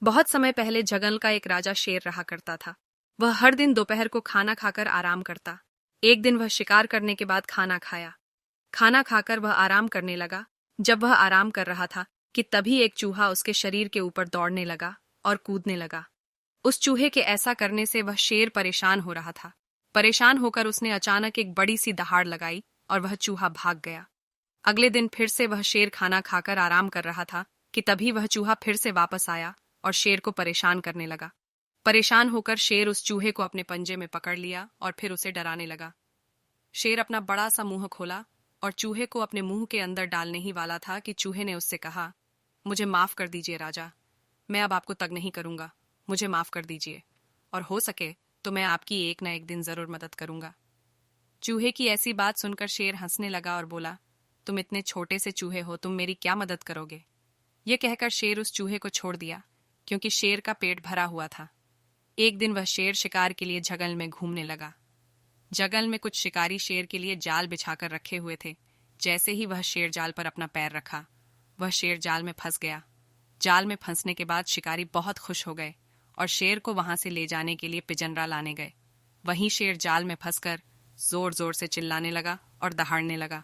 बहुत समय पहले जंगल का एक राजा शेर रहा करता था। वह हर दिन दोपहर को खाना खाकर आराम करता। एक दिन वह शिकार करने के बाद खाना खाया। खाना खाकर वह आराम करने लगा। जब वह आराम कर रहा था कि तभी एक चूहा उसके शरीर के ऊपर दौड़ने लगा और कूदने लगा। उस चूहे के ऐसा करने से वह शेर परेशान हो रहा था। परेशान होकर उसने अचानक एक बड़ी सी दहाड़ लगाई और वह चूहा भाग गया। अगले दिन फिर से वह शेर खाना खाकर आराम कर रहा था कि तभी वह चूहा फिर से वापस आया और शेर को परेशान करने लगा। परेशान होकर शेर उस चूहे को अपने पंजे में पकड़ लिया और फिर उसे डराने लगा। शेर अपना बड़ा सा मुंह खोला और चूहे को अपने मुंह के अंदर डालने ही वाला था कि चूहे ने उससे कहा, मुझे माफ कर दीजिए राजा, मैं अब आपको तंग नहीं करूंगा, मुझे माफ कर दीजिए, और हो सके तो मैं आपकी एक न एक दिन जरूर मदद करूंगा। चूहे की ऐसी बात सुनकर शेर हंसने लगा और बोला, तुम इतने छोटे से चूहे हो, तुम मेरी क्या मदद करोगे। यह कहकर शेर उस चूहे को छोड़ दिया, क्योंकि शेर का पेट भरा हुआ था। एक दिन वह शेर शिकार के लिए जंगल में घूमने लगा। जंगल में कुछ शिकारी शेर के लिए जाल बिछाकर रखे हुए थे। जैसे ही वह शेर जाल पर अपना पैर रखा, वह शेर जाल में फंस गया। जाल में फंसने के बाद शिकारी बहुत खुश हो गए और शेर को वहां से ले जाने के लिए पिंजरा लाने गए। वहीं शेर जाल में फंसकर जोर जोर से चिल्लाने लगा और दहाड़ने लगा।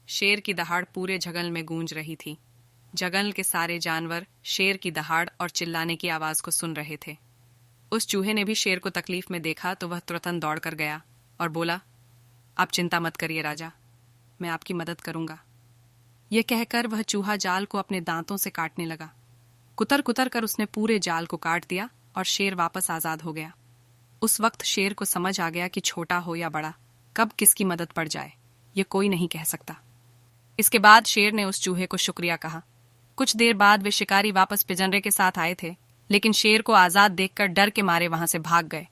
शेर की दहाड़ पूरे जंगल में गूंज रही थी। जंगल के सारे जानवर शेर की दहाड़ और चिल्लाने की आवाज को सुन रहे थे। उस चूहे ने भी शेर को तकलीफ में देखा तो वह तुरंत दौड़ कर गया और बोला, आप चिंता मत करिए राजा, मैं आपकी मदद करूंगा। यह कहकर वह चूहा जाल को अपने दांतों से काटने लगा। कुतर कुतर कर उसने पूरे जाल को काट दिया और शेर वापस आजाद हो गया। उस वक्त शेर को समझ आ गया कि छोटा हो या बड़ा, कब किसकी मदद पड़ जाए ये कोई नहीं कह सकता। इसके बाद शेर ने उस चूहे को शुक्रिया कहा। कुछ देर बाद वे शिकारी वापस पिंजरे के साथ आए थे, लेकिन शेर को आजाद देखकर डर के मारे वहां से भाग गए।